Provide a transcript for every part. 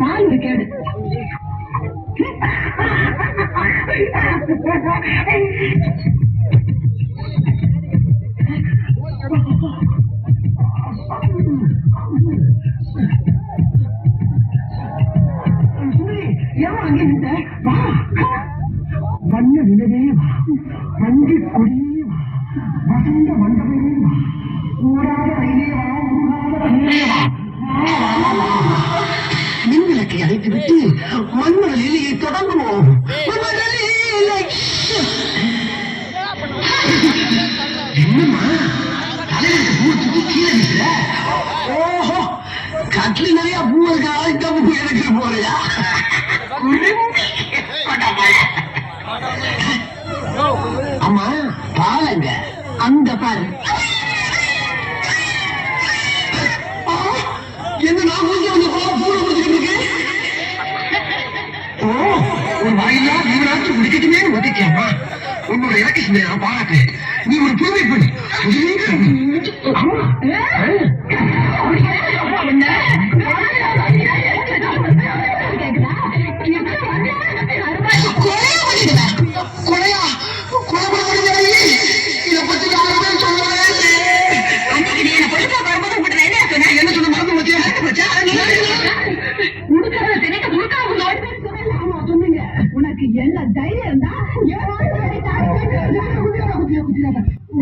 பால் கேடு. ஏன் அங்கே நின்ற? வா, வண்ண நிலவே வா, வண்டி கொடியே வா, வசந்த மண்டபமே வா, ஊராத ரயிலே வா, ஊராத ரயிலே வா. மின்விளக்கை அழைத்து விட்டு மன்மத லீலையை தொடங்குவோம். என்னம்மா தலைவருக்கு பூ தூக்கி கீழே நிற்கிற? ஓஹோ, கட்லி நிறைய பூ இருக்கா? இந்த பூ எனக்கு போறியா? அம்மா பாலங்க அந்த பாரு. என்ன நான் கொஞ்சம் வந்து பூ கொடுத்துக்கிட்டு இருக்கேன். ஓ, ஒரு வாயிலா நீராட்சி குடிக்கட்டுமே ஒதுக்கேம்மா. உன்னோட இலக்கிய நான் பாராட்டு. நீ ஒரு புதுமை பண்ணி கொலையா கொலை இதை பத்தி யாருமே சொல்லவே என்ன சொன்ன மறந்து வச்சா சொன்னீங்க. உனக்கு என்ன தைரியம் தான் உங்க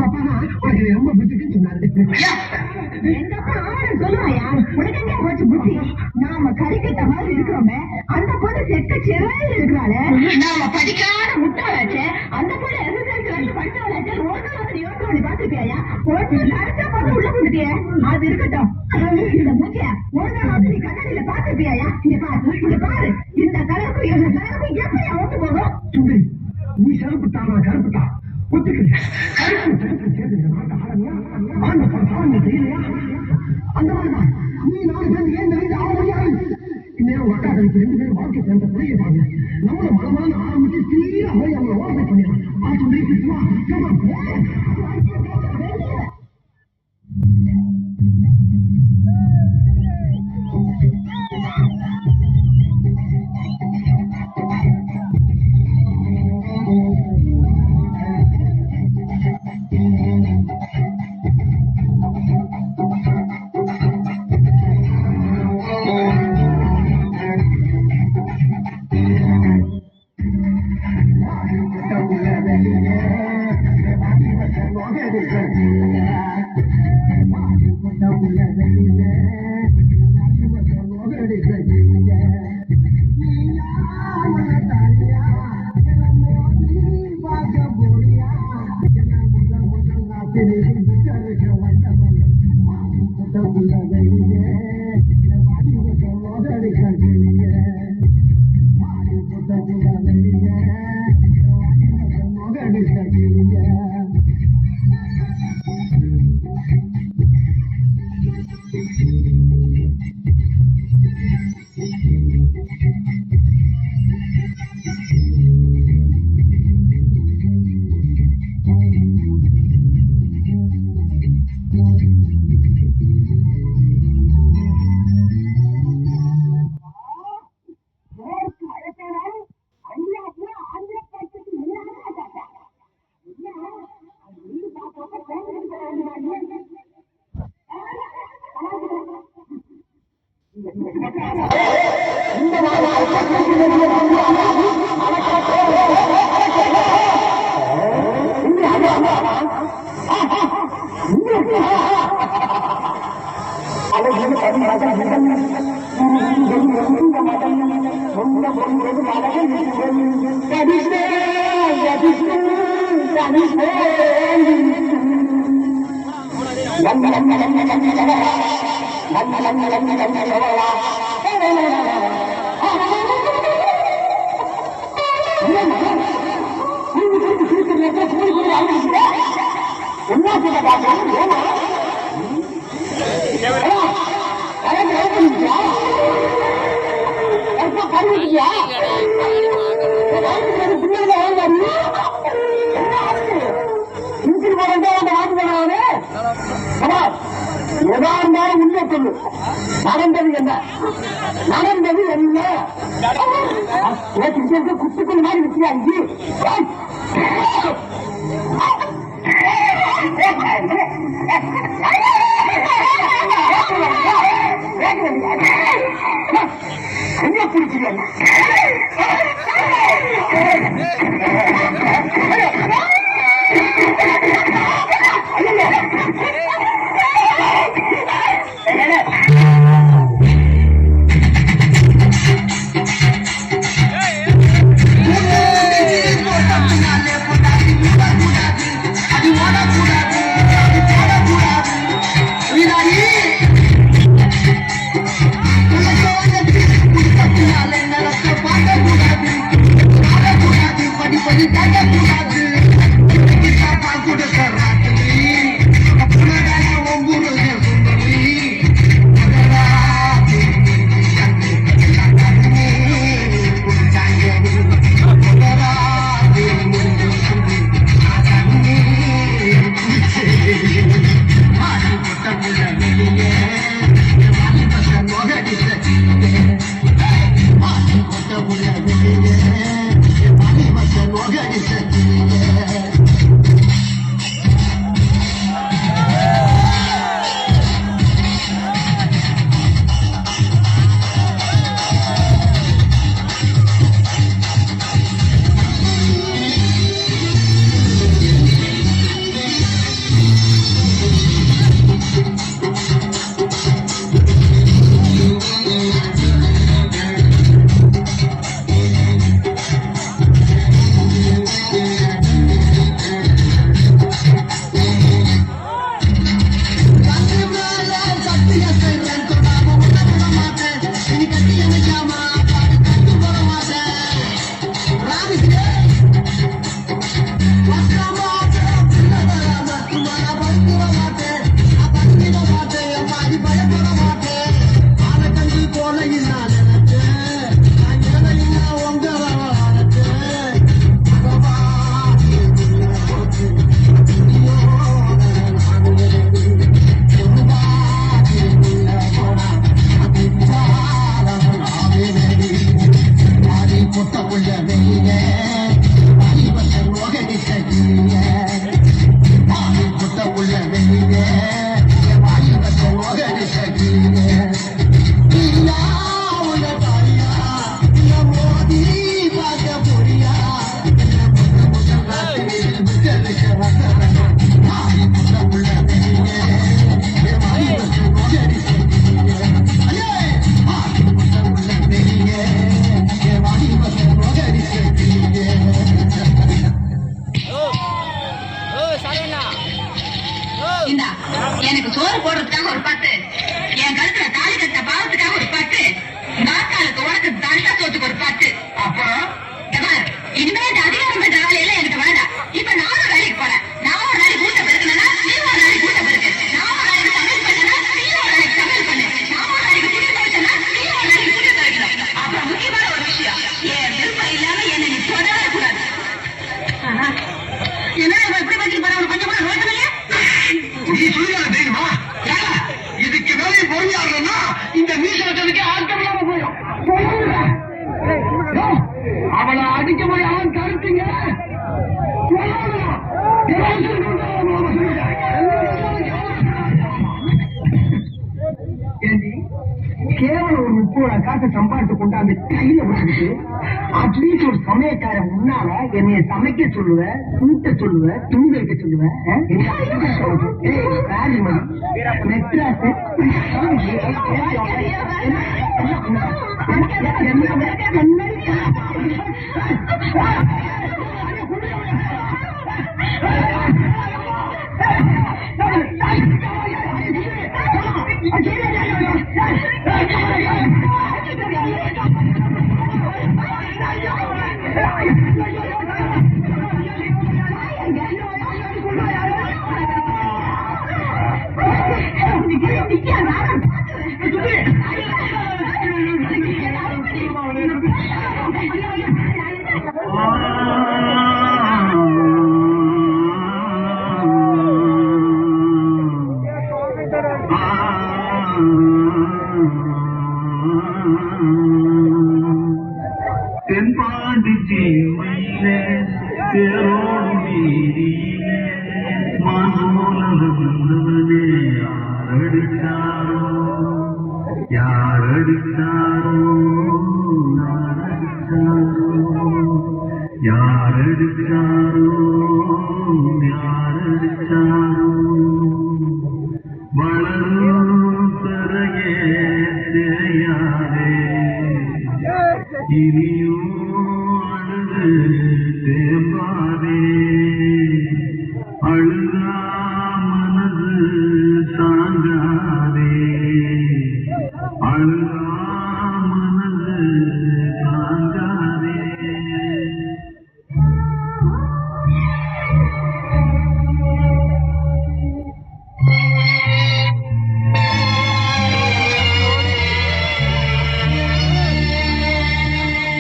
அப்பா உனக்கு ரொம்ப புத்திக்குன்னு சொன்னாரு. சொல்லுவாயா உனக்கு எங்க போச்சு புத்தி? நாம கறிக்கட்ட மாதிரி இருக்கிறோமே, அந்த பொண்ணு செக்க செவையில் இருக்கிறாளே, நாம படிக்காத முட்டாளாச்சே, அந்த பொண்ணு எஸ்எஸ்எல்சி படிச்சவளாச்சே, ரோட்ல வந்து யோசனை பண்ணி பாத்துருக்கியா? போட்டு நடிச்சா பார்த்து உள்ள வந்துட்டியே. அது இருக்கட்டும், இந்த மூச்சிய ஒரு நாள் வந்து நீ கண்ணாடியில பாத்துருப்பியா? இங்க பாரு, இங்க பாரு, இந்த கலருக்கும் இந்த கலருக்கும் எப்படி ஓட்டு போகும்? சுந்தரி, நீ செருப்புட்டா நான் கருப்புட்டா ஒத்துக்கிறேன். கருப்பு சேர்த்து நாட்டு ஆடலையா? ஆண்ட சாதனை செய்யலையா? அந்த மாதிரிதான் நீ நாலு பேர் ஏன் நிறைய ஆட முடியாது. இந்நேரம் உங்க அக்கா கழிப்பு 2 பேரும் வாழ்க்கை சேர்ந்த புரியுவாங்க. நம்மள மனமான ஆரம்பிச்சு தீர போய் அவங்களை ஓரத்தை பண்ணிடலாம். சுந்தரி கிருஷ்ணா நடந்தது என்ன? நடந்தது என்ன? குத்துக்குள்ள மாதிரி வச்சியா என்ன பிடிச்சிருக்க எனக்கு சோறு போடுறதுக்காக ஒரு 10, என் கழுத்துல தாலி கட்ட பாவத்துக்காக ஒரு 10, நாக்காலுக்கு உனக்கு தண்டை சோத்துக்கு ஒரு 10. அப்புறம் இனிமே இந்த அதிகாரம் பண்ற வேலையெல்லாம் எனக்கு வேண்டாம். இப்ப நானும் வேலைக்கு போறேன். நான் ஒரு நாளைக்கு கூட்ட பெருக்கணும்னா நீ ஒரு நாளைக்கு கூட்ட பெருக்கு. நான் ஒரு நாளைக்கு சமையல் பண்ணனா நீ ஒரு நாளைக்கு சமையல் பண்ணு. நான் ஒரு நாளைக்கு துணி துவைச்சனா நீ ஒரு நாளைக்கு துணி துவைக்கணும். அப்புறம் முக்கியமான ஒரு விஷயம், என் விருப்பம் இல்லாம என்ன நீ தொடவே கூடாது. என்ன எப்படி வச்சு போற ஒரு கொஞ்சம் கூட ரோட்டம் இல்லையா? நீ சொல்லுங்க தெரியுமா? இதுக்கு மேலே பொறுமையாகணும்னா இந்த மீச வச்சதுக்கு ஆட்டம் இல்லாம போயிடும். அவளை அடிக்க போய் அவன் கருத்துங்க கேவலம் ஒரு 30 ரூபா காசை சம்பாதித்து கொண்டாந்து கையில வச்சுக்கிட்டு அட்லீஸ்ட் ஒரு சமயக்காரன் முன்னால என்னைய சமைக்க சொல்லுவ, கூட்ட சொல்லுவ, துணி வைக்க சொல்லுவ. தேரோடும் வீதியிலே மாசோலக வந்தவனே யாரடித்தாரோ வளரும் தரையே தேயாதே இனியும் அழுது தேம்பாதே அழுதா மனது தாங்காதே அழுதா மனது தாங்காதே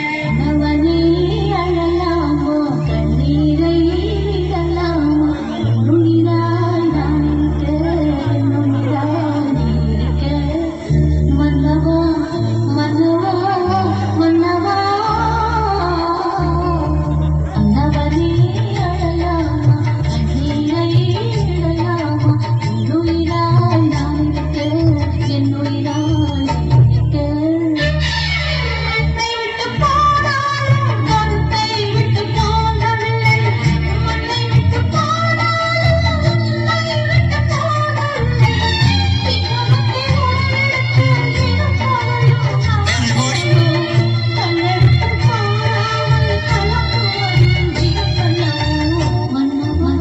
கணவனே அழலாமோ கண்ணீரை விடலாமோ நுனிராய் நான் இருக்க நுனிராய் நீ இருக்க மன்னவா மன்னவா மன்னவா கணவனே அழலாமோ கண்ணீரை விடலாமோ நுனிராய் நான் இருக்க என் நுனிராய் நீ இருக்க மண்ணை விட்டு போனாலும் மண்ணை விட்டு போனாலும் மண்ணை விட்டு போனாலும் சிங்கமத்தை உடலெடுத்து கண்ணெடுத்து போடாமல் கலக்குவதும் ஜீவனோ மன்னவா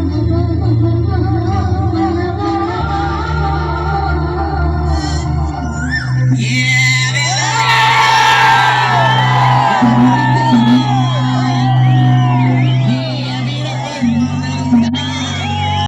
மன்னவா Yeah.